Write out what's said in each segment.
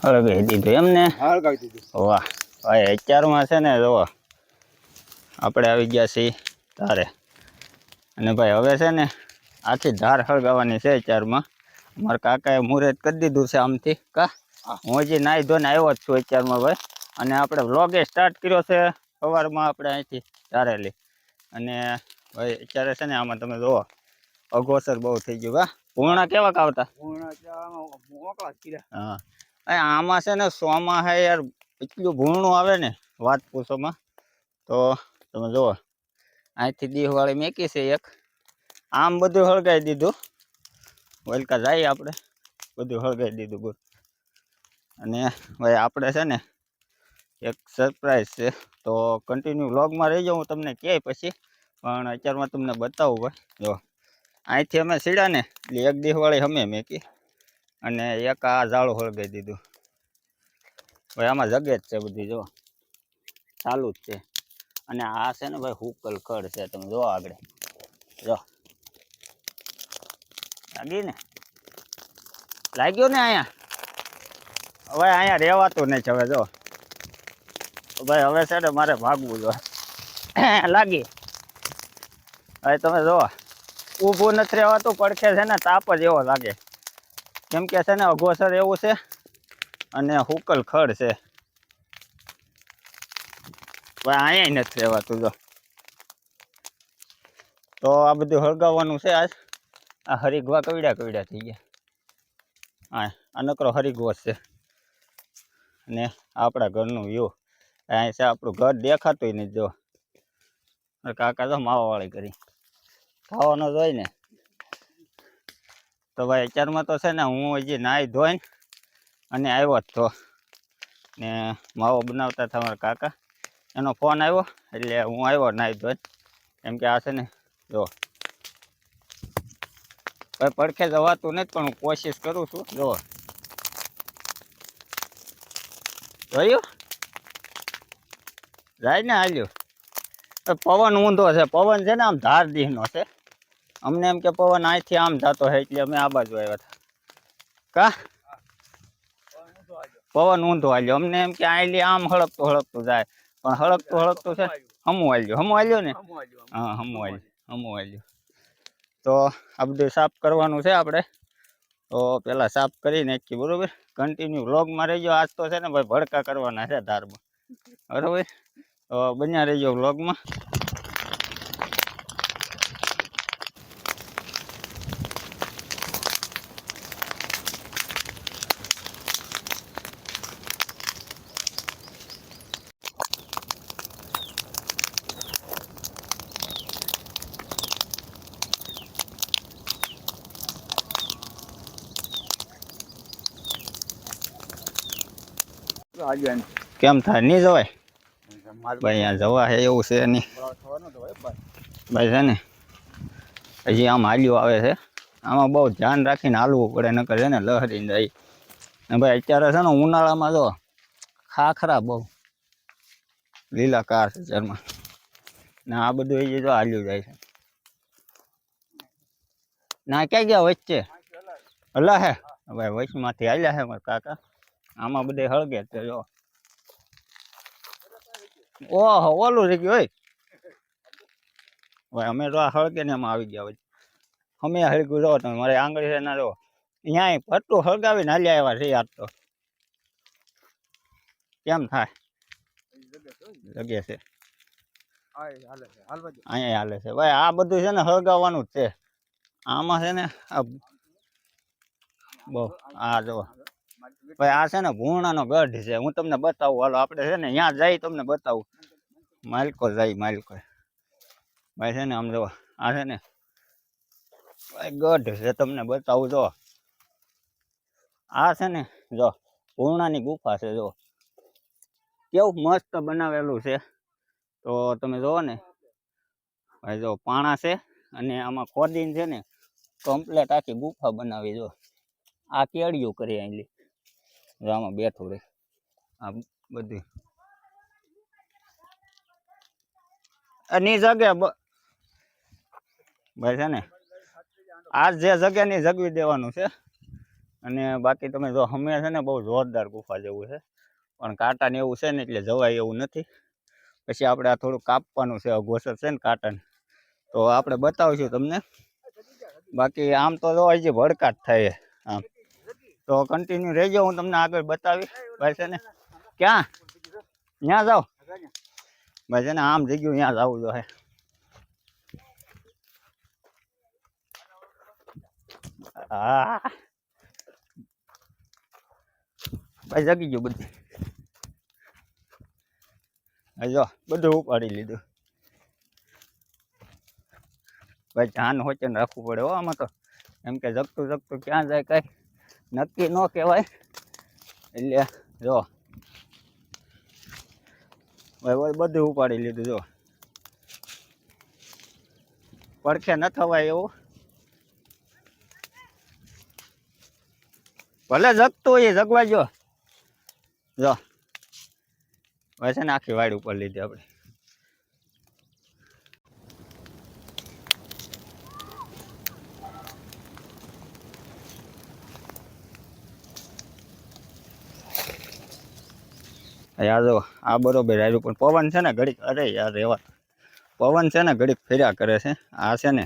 હળગાવી દીધું એમને? હળગાવી દીધું. વાહ ભાઈ, અત્યારમાં છે ને જુઓ આપણે આવી ગયા છીએ ધારે. અને ભાઈ હવે છે ને આખી ધાર હળગાવવાની છે અત્યારમાં. અમારા કાકાએ મુહૂર્ત કરી દીધું છે આમથી કા. હું હજી નાહી ધોઈને આવ્યો જ છું અત્યારમાં ભાઈ. અને આપણે વ્લોગે સ્ટાર્ટ કર્યો છે સવારમાં આપણે અહીંથી ધારેલી. અને ભાઈ અત્યારે છે ને આમાં તમે જુઓ અઘોસર બહુ થઈ ગયું કા. પૂર્ણા કેવાક આવતા? હા આમાં છે ને સોમાં હે યાર એટલું ભૂણું આવે ને વાત પૂછોમાં. તો તમે જુઓ અહીંથી દીહવાળી મેકી છે એક. આમ બધું હળગાવી દીધું. વલકા જાય આપણે બધું હળગાવી દીધું ગુડ. અને ભાઈ આપણે છે ને એક સરપ્રાઈઝ છે, તો કન્ટિન્યુ વ્લોગમાં રહી જાઉં. હું તમને કહે પછી, પણ અત્યારમાં તમને બતાવું ભાઈ. જો અહીંથી અમે સીડા ને એટલે એક દીહવાળી અમે મેકી અને એક આ ઝાડું હળગાવી દીધું. ભાઈ આમાં જગે જ છે બધી, જો ચાલુ જ છે. અને આ છે ને ભાઈ હુકલ ખડ છે, તમે જો આગળ જો લાગી ને, લાગ્યો ને અહીંયા. હવે અહીંયા રહેવાતું નહીં હવે જો ભાઈ. હવે છે ને મારે ભાગવું જોઈએ લાગી. હવે તમે જો ઊભું નથી રહેવાતું, પડખે છે ને તાપ જ એવો લાગે. કેમ કે છે ને અઘોસર એવું છે અને હુકલ ખડ છે ભાઈ. અહીંયા નથી રહેવાતું જો. તો આ બધું હળગાવવાનું છે આજ. આ હરિગવા કવડ્યા કવડ્યા થઈ ગયા. હા આ નકરો હરિગવો છે. અને આપણા ઘરનું વ્યૂ અહીં છે. આપણું ઘર દેખાતું નહીં જો. કાકા તો માવાવાળી કરી ખાવાનો જ હોય ને. તો ભાઈ અત્યારમાં તો છે ને હું હજી નાહી ધોઈને અને આવ્યો જ તો. ને માવો બનાવતા હતા મારા કાકા, એનો ફોન આવ્યો એટલે હું આવ્યો નાહી ધોઈને. કેમ કે આ છે ને જો ભાઈ પડખે જવાતું નથી, પણ હું કોશિશ કરું છું. જો જોયું જાય ને હાલ્યું. પવન ઊંધો છે, પવન છે ને આમ ધાર દીહનો છે. અમને એમ કે પવન અહીંથી આમ જતો હોય એટલે અમે આ બાજુ આવ્યા હતા કા. પવન ઊંધો હાલ્યો. અમને એમ કે આયલી આમ હળકતું હળકતું જાય, પણ હળકતું હળકતું છે હમું હાલ્યો. હમું હાલ્યો ને, હા હમું હાલ્યું. તો આ બધું સાફ કરવાનું છે આપણે. તો પેલા સાફ કરી નાખીએ બરોબર. કન્ટિન્યુ વ્લોગમાં રહીજો. આજ તો છે ને ભાઈ ભડકા કરવાના છે ધારમાં બરોબર. તો બન્યા રહીજો વ્લોગમાં. કેમ થાય નહીં જવાય ભાઈ? અહીંયા જવા છે એવું છે નહીં ભાઈ. છે ને હજી આમ હાલ્યું આવે છે. આમાં બહુ ધ્યાન રાખીને હાલવું પડે, નકર છે ને લહરીને જાય. ને ભાઈ અત્યારે છે ને ઉનાળામાં જો ખાખરા બહુ લીલા કાર છે ચરમાં. ને આ બધું એ જો હાલ્યું જાય છે. ના ક્યાં ગયા વચ્ચે હલા હે ભાઈ? વચમાંથી હાલ્યા છે મારા કાકા. આમાં બધે હળગે છે જો. ઓહો ઓલું થઈ ગયું ભાઈ. અમે તો આ હળગે ને એમાં આવી ગયા હોય. અમે હળગ્યું જો તમે મારે આંગળી છે ના જો અહીંયા પટ્ટું હળગાવીને હાલ્યા આવ્યા છે યાર. તો કેમ થાય? જગ્યા છે અહીંયા હાલે છે ભાઈ. આ બધું છે ને હળગાવવાનું જ છે. આમાં છે ને બહુ આ જો ભાઈ. આ છે ને ભૂણાનો ગઢ છે. હું તમને બતાવું હાલો. આપણે છે ને ત્યાં જઈ તમને બતાવું. માલિકો જાય માલિકો ભાઈ. છે ને આમ જો આ છે ને ભાઈ ગઢ છે, તમને બતાવું. જો આ છે ને જો પૂર્ણાની ગુફા છે. જો કેવું મસ્ત બનાવેલું છે. તો તમે જોવો ને ભાઈ. જો પાણા છે અને આમાં ખોદીને છે ને કમ્પ્લેટ આખી ગુફા બનાવી. જો આ કેળિયું કરી આલી. જો આમાં બેઠું રહે આ બધી ની જગ્યા ભાઈ. છે ને આ જે જગ્યાની જગવી દેવાનું છે. અને બાકી તમે જો અમે છે ને બહુ જોરદાર ગુફા જેવું છે, પણ કાંટા ને એવું છે ને એટલે જવાય એવું નથી. પછી આપણે આ થોડું કાપવાનું છે, અઘોસર છે ને કાંટાને, તો આપણે બતાવીશું તમને. બાકી આમ તો જો હજી ભડકાટ થાય આમ, તો કન્ટિન્યુ રહેજો, હું તમને આગળ બતાવી. ભાઈ છે ને ક્યાં ત્યાં જાઓ ભાઈ છે ને, આમ જગ્યું ત્યાં જવું જોઈએ. હા ભાઈ જગી ગયું બધું. જો બધું ઉપાડી લીધું ભાઈ. ધ્યાન હોચે ને રાખવું પડે હો આમાં તો, એમ કે જગતું જગતું ક્યાં જાય કઈ નક્કી ન કહેવાય. એટલે જો ભાઈ બધું ઉપાડી લીધું. જો પડખે ન થવાય એવું, ભલે જગતું હોય જગવા જો. જો ભાઈ છે ને આખી વાડ ઉપર લીધી આપણે. યાર જો આ બરોબર આવ્યું, પણ પવન છે ને ઘડીક, અરે યાર રેવા, પવન છે ને ઘડીક ફેર્યા કરે છે. આ છે ને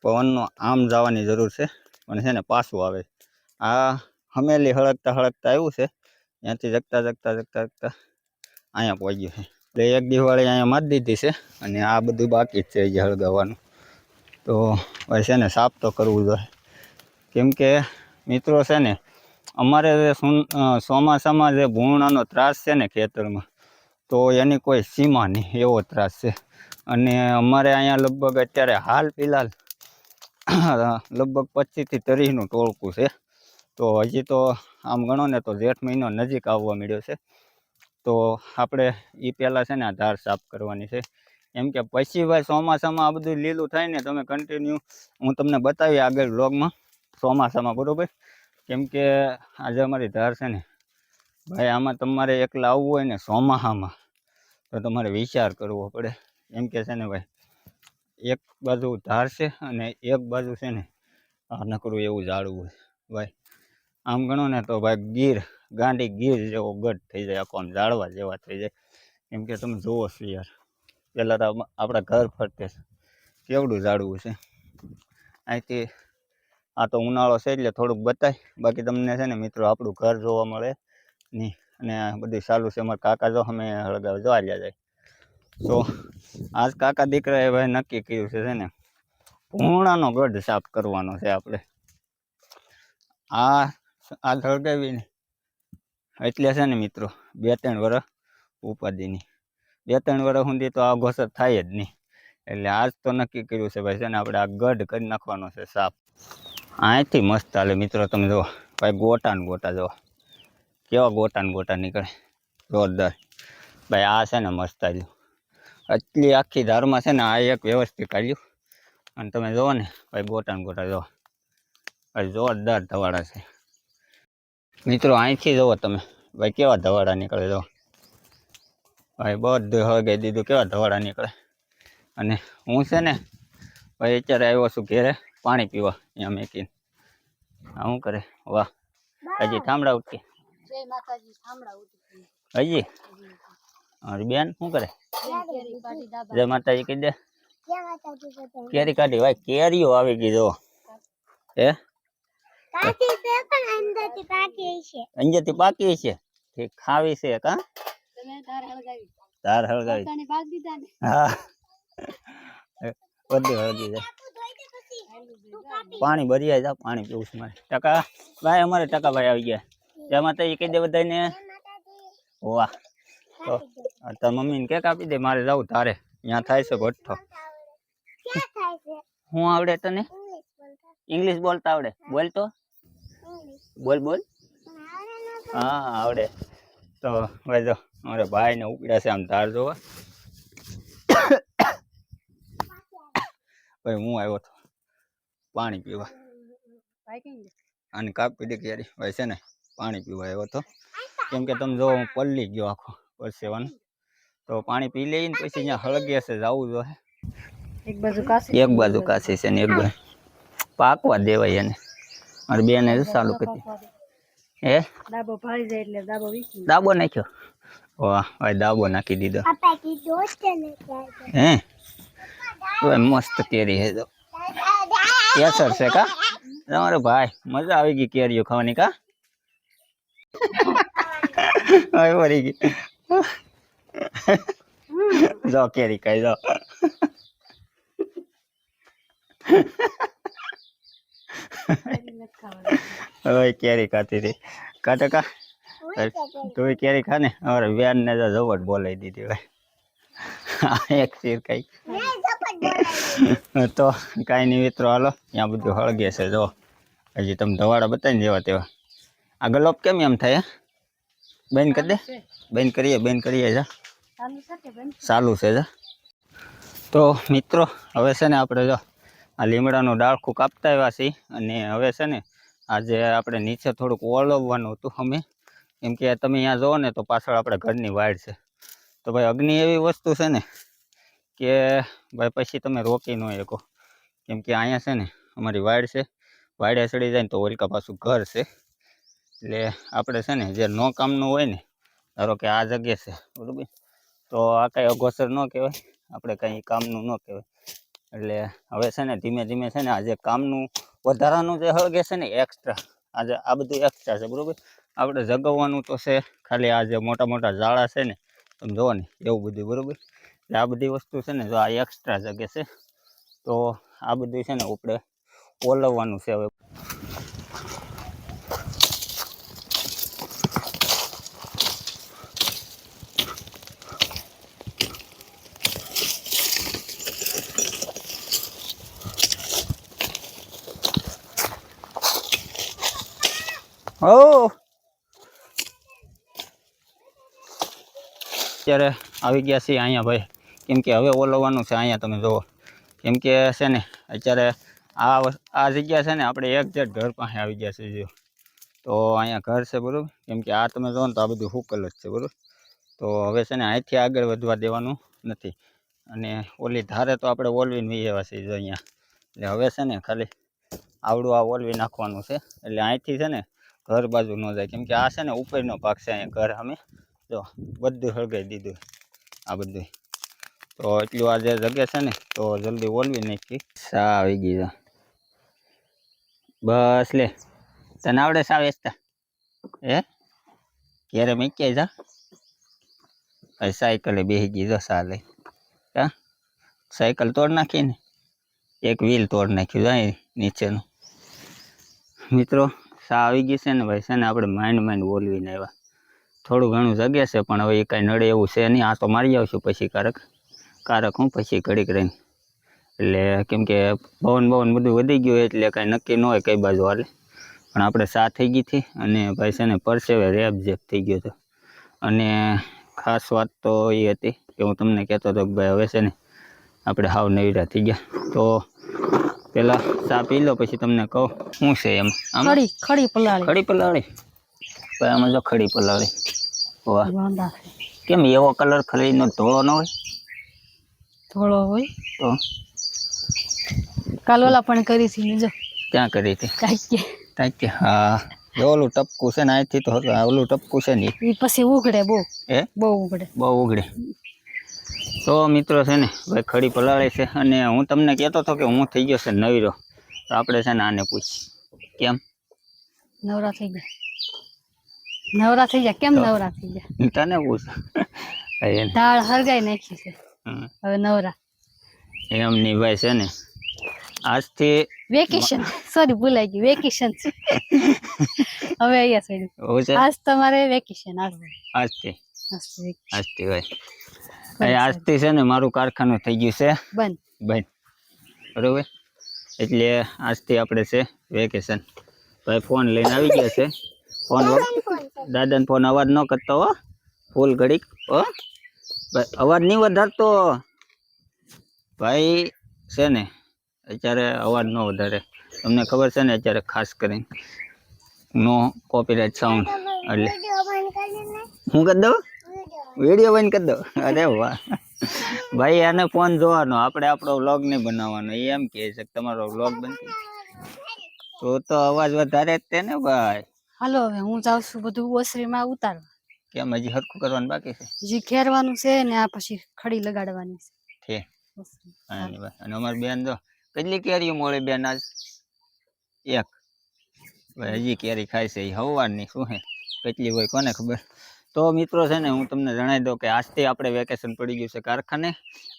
પવનનો આમ જવાની જરૂર છે, પણ છે ને પાછું આવે. આ હમેલી હળકતા હળકતા આવ્યું છે, ત્યાંથી જગતા જગતા જગતા જગતા અહીંયા પહોંચ્યું છે. એટલે એક દિવાળી અહીંયા મારી દીધી છે, અને આ બધું બાકી જ છે જે હળગાવવાનું. તો ભાઈ છે ને સાફ તો કરવું જોઈએ, કેમ કે મિત્રો છે ને અમારે ચોમાસામાં જે ભૂણાનો ત્રાસ છે ને ખેતરમાં, તો એની કોઈ સીમા નહીં, એવો ત્રાસ છે. અને અમારે અહીંયા લગભગ અત્યારે હાલ ફિલહાલ લગભગ 25 થી 30નું ટોળકું છે. તો હજી તો આમ ગણો ને તો જેઠ મહિનો નજીક આવવા મળ્યો છે. તો આપણે એ પહેલાં છે ને આ ધાર સાફ કરવાની છે. એમ કે પછી ભાઈ ચોમાસામાં આ બધું લીલું થાય ને, તમે કન્ટિન્યુ હું તમને બતાવી આગળ વ્લોગમાં ચોમાસામાં, બરાબર. કેમ કે આજે અમારી ધાર છે ને ભાઈ, આમાં તમારે એકલા આવવું હોય ને ચોમાસામાં, તો તમારે વિચાર કરવો પડે. એમ કે છે ને ભાઈ, એક બાજુ ધાર છે અને એક બાજુ છે ને આ નકરું એવું ઝાડવું ભાઈ. આમ ગણો ને તો ભાઈ ગીર, ગાંડી ગીર જેવો ગઢ થઈ જાય, આખો આમ ઝાડવા જેવા થઈ જાય. કેમ કે તમે જુઓ છો યાર, પહેલાં તો આપણા ઘર ફરતે કેવડું ઝાડવું છે. અહીંથી આ તો ઉનાળો છે એટલે થોડુંક બતાય, બાકી તમને છે ને મિત્રો આપણું ઘર જોવા મળે નહીં. અને બધું ચાલુ છે. અમારા કાકા જો અમે હળગાવ જોવા જાય. તો આજ કાકા દીકરાએ ભાઈ નક્કી કર્યું છે ને ભૂણાનો ગઢ સાફ કરવાનો છે આપણે. આ હળગાવીને એટલે છે ને મિત્રો 2-3 વર્ષ ઉપાધિની, 2-3 વર્ષ સુધી તો આ ઘોસર થાય જ નહીં. એટલે આજ તો નક્કી કર્યું છે ભાઈ છે ને આપણે આ ગઢ કરી નાખવાનો છે સાફ. અહીંથી મસ્ત હાલે મિત્રો, તમે જુઓ ભાઈ, ગોટા ને ગોટા જુઓ કેવા ગોટા ને ગોટા નીકળે, જોરદાર ભાઈ. આ છે ને મસ્ત આવ્યું, આટલી આખી ધારમાં છે ને આ એક વ્યવસ્થિત આવ્યું. અને તમે જુઓ ને ભાઈ, ગોટા ને ગોટા જુઓ ભાઈ, જોરદાર ધવાડા છે મિત્રો. અહીંથી જુઓ તમે ભાઈ, કેવા ધવાડા નીકળે. જો ભાઈ બધું હળગાઈ દીધું, કેવા ધવાડા નીકળે. અને હું છે ને ભાઈ અત્યારે આવ્યો છું ઘેરે પાણી પીવા, અહીંયા મેકીને. આ શું કરે? વાહ, હજી થાંભળા ઉઠી હજી. બેન શું કરે? જય માતાજી કહી દે. કેરી કાઢી ભાઈ, કેરીઓ આવી ગઈ. જો હે અંજરથી પાકી છે, ખાવી છે કા? તાર હળગાવી? હા, બધું હળગી જાય. પાણી ભરી જાવ, પાણી પીવું છે મારે. ટકા ભાઈ, અમારે ટકા ભાઈ આવી ગયા. જય માતાજી કહી દે બધાને. વાહ, તો તાર મમ્મીને કેક આપી દે, મારે જવું તારે. ત્યાં થાય છે ભઠ્ઠો. હું આવડે તને? ઇંગ્લિશ બોલતા આવડે? બોલ તો, બોલ બોલ. હા આવડે. તો ભાઈ જો અમારે ભાઈ ને ઉપડ્યા છે આમ ધાર જોવા. ભાઈ હું આવ્યો હતો પાણી પીવા, અને કાપી દે કેરી ભાઈ છે ને પાણી પીવા આવ્યો હતો. કેમ કે તમે જો હું પલ્લી ગયો આખો પરસેવાનું, તો પાણી પી લઈને પછી અહીંયા હળગે છે જવું જોઈએ. એક બાજુ કાશી છે ને એક બાજુ પાકવા દેવાય એને. મારી બેને ચાલુ કરી હે દાબો નાખ્યો વાહ ભાઈ દાબો નાખી દીધો હે મસ્ત કેરી હે તો કેસર છે કા તમારે ભાઈ મજા આવી ગઈ કેરીઓ ખાવાની કા વળી ગઈ જો કેરી ખાઈ જો હવે કેરી ખાતી હતી કાટે કા તું કેરી ખા ને અમારે વ્યાન ને જવટ બોલાવી દીધી ભાઈ એક શીર કઈ તો કઈ નહીં મિત્રો હાલો ત્યાં બધું હળગે છે જો હજી તમે ધવાડા બતાવીને જેવા તેવા આ ગલોપ કેમ એમ થાય બેન કરી દે બેન કરીએ જા ચાલુ છે જા તો મિત્રો હવે છે ને આપણે જો આ લીમડાનું ડાળખું કાપતા આવ્યા છીએ અને હવે છે ને આજે આપણે નીચે થોડુંક ઓલવવાનું હતું અમે કેમ કે તમે અહીંયા જુઓ ને તો પાછળ આપણે ઘરની વાડ છે તો ભાઈ અગ્નિ એવી વસ્તુ છે ને કે ભાઈ પછી તમે રોકી ન શકો કેમ કે અહીંયા છે ને અમારી વાડ છે વાડે ચડી જાય ને તો ઓલકા પાછું ઘર છે એટલે આપણે છે ને જે નો કામનું હોય ને ધારો કે આ જગ્યા છે બરાબર તો આ કાંઈ અગોચર ન કહેવાય આપણે કાંઈ કામનું ન કહેવાય એટલે હવે છે ને ધીમે ધીમે છે ને આજે કામનું વધારાનું જે હળગે છે ને એક્સ્ટ્રા આજે આ બધું એક્સ્ટ્રા છે બરાબર આપણે જગવવાનું તો છે ખાલી આ જે મોટા મોટા ઝાડા છે ને તમે જુઓ ને એવું બધું બરાબર એટલે આ બધી વસ્તુ છે ને જો આ એક્સ્ટ્રા જગે છે તો આ બધું છે ને આપણે ઓલવવાનું છે હવે અત્યારે આવી ગયા છીએ અહીંયા ભાઈ કેમ કે હવે ઓલવવાનું છે અહીંયા તમે જુઓ કેમ કે છે ને અત્યારે આ જગ્યા છે ને આપણે એક્ઝેક્ટ ઘર પાસે આવી ગયા છે જો તો અહીંયા ઘર છે બરાબર કેમ કે આ તમે જુઓ ને તો આ બધું હુકલ જ છે બરાબર તો હવે છે ને અહીંથી આગળ વધવા દેવાનું નથી અને ઓલી ધારે તો આપણે ઓલવીને વી એવા છીએ જો અહીંયા એટલે હવે છે ને ખાલી આવડું આ ઓલવી નાખવાનું છે એટલે અહીંથી છે ને ઘર બાજુ ન જાય કેમ કે આ છે ને ઉપરનો ભાગ છે અહીંયા ઘર અમે જો બધું સળગાવી દીધું આ બધું તો એટલું આ જે જગ્યા છે ને તો જલ્દી ઓલવી નાખી સા આવી ગઈ છે બસ લે તને આવડે સા વેચતા હે ક્યારે મૂક્યા જા ભાઈ સાયકલે બેસી ગઈ જો સા લઈ હા સાયકલ તોડ નાખી ને એક વ્હીલ તોડ નાખ્યું જાય નીચેનું મિત્રો સા આવી ગઈ છે ને ભાઈ છે ને આપણે માંડ ઓલવીને આવ્યા થોડું ઘણું જગ્યા છે પણ હવે એ કાંઈ નડે એવું છે નહીં આ તો મારી આવશું પછી કારક હું પછી ઘડીક રહીને એટલે કેમ કે ભવન બધું વધી ગયું એટલે કાંઈ નક્કી ન હોય કઈ બાજુ હાલે પણ આપણે સા થઈ ગઈ હતી અને ભાઈ છે ને પરસેવે રેપ જેપ થઈ ગયો હતો અને ખાસ વાત તો એ હતી કે હું તમને કહેતો હતો કે ભાઈ હવે છે ને આપણે હાવ નવીરા થઈ ગયા તો પેલા ચા પી લો પછી તમને કહું શું છે એમ ખડી પલાળી ભાઈ આમાં જો ખડી પલાળી વાહ કેમ એવો કલર ખરીનો ધોળો ન હોય ધોળો હોય તો કાલોલા પણ કરી છે જો ક્યાં કરી હતી તાકે હા ઓલું ટપકું છે ને અહીંથી તો ઓલું ટપકું છે ને એ પછી ઉઘડે બહુ ઉઘડે તો મિત્રો છે ને ભાઈ ખડી પલાળે છે અને હું તમને કહેતો હતો કે હું થઈ ગયો છે નવીરો તો આપણે છે ને આને પૂછી કેમ નવરા થઈ ગયા કેમ નવરા થઈ ગયા તને પૂછ દાળ હરગાઈ નાખી છે હવે નવરા એમની ભાઈ છે ને આજથી વેકેશન સોરી ભૂલાઈ ગયું વેકેશન છે હવે અહીંયા સાઈડ આજ તમારે વેકેશન આજથી ભાઈ આજથી છે ને મારું કારખાનું થઈ ગયું છે બંધ બરોબર એટલે આજથી આપણે છે વેકેશન ભાઈ ફોન લઈને આવી ગયા છે ફોન દાદાને ફોન અવાજ ન કરતો હો ફૂલ ઘડીક હો ભાઈ અવાજ નહીં વધારતો ભાઈ છે ને અત્યારે અવાજ ન વધારે તમને ખબર છે ને અત્યારે ખાસ કરીને નો કોપીરાઇટ સાઉન્ડ એટલે હું કરી દઉં વિડીયો બંધ કરી દઉં અરે વાહ ભાઈ આને ફોન જોવાનો આપણે આપણો વ્લોગ નહીં બનાવવાનો એ એમ કહે છે કે તમારો વ્લોગ બંધ તો અવાજ વધારે જ તે ને ભાઈ. હાલો હવે હું જાઉં છું બધું ઓસરીમાં ઉતારવા. કેમ હજી હરખું કરવાનું બાકી છે? હજી ખેરવાનું છે ને આ પછી ખડી લગાડવાની છે. અને અમારી બેન તો કેટલી કેરીઓ મળે બેન આજ? એક. ભાઈ હજી કેરી ખાય છે એ હવારની શું હે કેટલી હોય કોને ખબર. તો મિત્રો છે ને હું તમને જણાવી દઉં કે આજથી આપણે વેકેશન પડી ગયું છે કારખાને.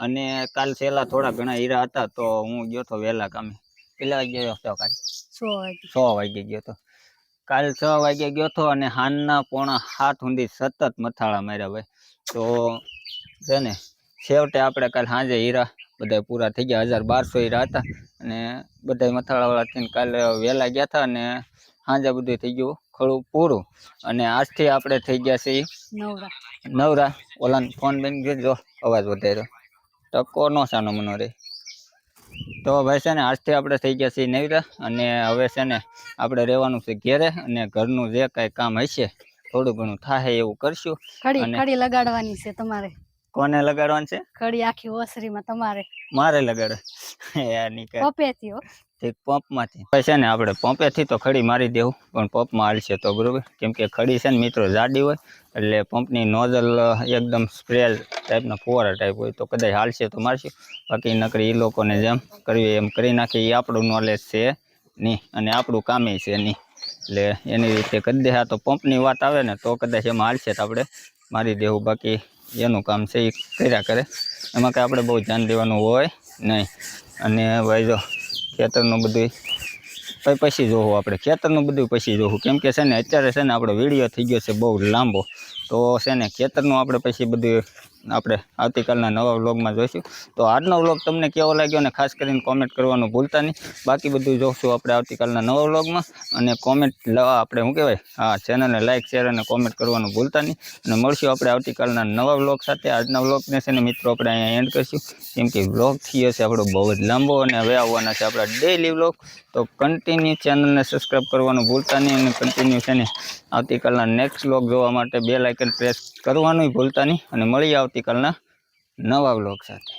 અને કાલ છેલ્લા થોડા ઘણા હીરા હતા તો હું ગયો તો વહેલા કામે. કેટલા વાગે ગયો હતો કાલ? 6 વાગે ગયો હતો. કાલ 6 વાગે ગયો હતો અને હાનના 6:45 સુધી સતત મથાળા માર્યા ભાઈ. તો છે ને છેવટે આપણે કાલ સાંજે હીરા બધા પૂરા થઈ ગયા. 1200 હીરા હતા અને બધા મથાળાવાળા થઈને કાલે વહેલા ગયા હતા અને સાંજે બધું થઈ ગયું ખરું પૂરું. અને આજથી આપણે થઈ ગયા છીએ નવરા. ઓલાને ફોન બની જો અવાજ વધાર્યો ટકો નો સાનો મનો રે. તો ભાઈ છે ને આજથી આપણે થઈ ગયા છીએ નવરા અને હવે છે ને આપણે રહેવાનું છે ઘેરે અને ઘરનું જે કાંઈ કામ હશે થોડું ઘણું થાય એવું કરશું. ખડી લગાડવાની છે તમારે. કોને લગાડવાનું છે? ખડી આખી ઓસરીમાં તમારે. મારે લગાડે પંપેથી હો. પંપમાંથી છે ને આપણે પંપેથી તો ખડી મારી દેવું પણ પંપમાં હાલશે તો બરોબર. કેમ કે ખડી છે ને મિત્રો જાડી હોય એટલે પંપની નોઝલ એકદમ સ્પ્રે ટાઈપના ફુવારા ટાઈપ હોય તો કદાચ હાલશે તો મારશું. બાકી નકરી એ લોકોને જેમ કરવી એમ કરી નાખી. એ આપણું નોલેજ છે નહીં અને આપણું કામે છે નહીં એટલે એની રીતે કરી દે. હા તો પંપની વાત આવે ને તો કદાચ એમાં હાલશે તો આપણે મારી દેવું. બાકી એનું કામ છે એ કર્યા કરે એમાં કાંઈ આપણે બહુ ધ્યાન દેવાનું હોય નહીં. અને ભાઈ જો ખેતરનું બધું પછી જોવું આપણે. ખેતરનું બધું પછી જોવું કેમ કે છે ને અત્યારે છે ને આપણો વિડીયો થઈ ગયો છે બહુ લાંબો. તો છે ને ખેતરનું આપણે પછી બધું આપણે આવતીકાલના નવા વ્લોગમાં જોઈશું. તો આજનો વ્લોગ તમને કેવો લાગ્યો અને ખાસ કરીને કોમેન્ટ કરવાનું ભૂલતા નહીં. બાકી બધું જોઈશું આપણે આવતીકાલના નવા વ્લોગમાં. અને કોમેન્ટ આપણે શું કહેવાય હા ચેનલને લાઇક શેર અને કોમેન્ટ કરવાનું ભૂલતા નહીં. અને મળશું આપણે આવતીકાલના નવા વ્લોગ સાથે. આજના વ્લોગને છે ને મિત્રો આપણે અહીંયા એન્ડ કરીશું કેમ કે વ્લોગ થયો છે આપણો બહુ જ લાંબો અને હવે આવવાના છે આપણા ડેઈલી વ્લોગ. તો કન્ટિન્યુ ચેનલને સબસ્ક્રાઈબ કરવાનું ભૂલતા નહીં અને કન્ટિન્યુ છે ને આવતીકાલના નેક્સ્ટ વ્લોગ જોવા માટે બેલ આઇકન પ્રેસ કરવાનું ભૂલતા નહીં. અને મળીએ આવતીકાલના નવા વ્લોગ સાથે.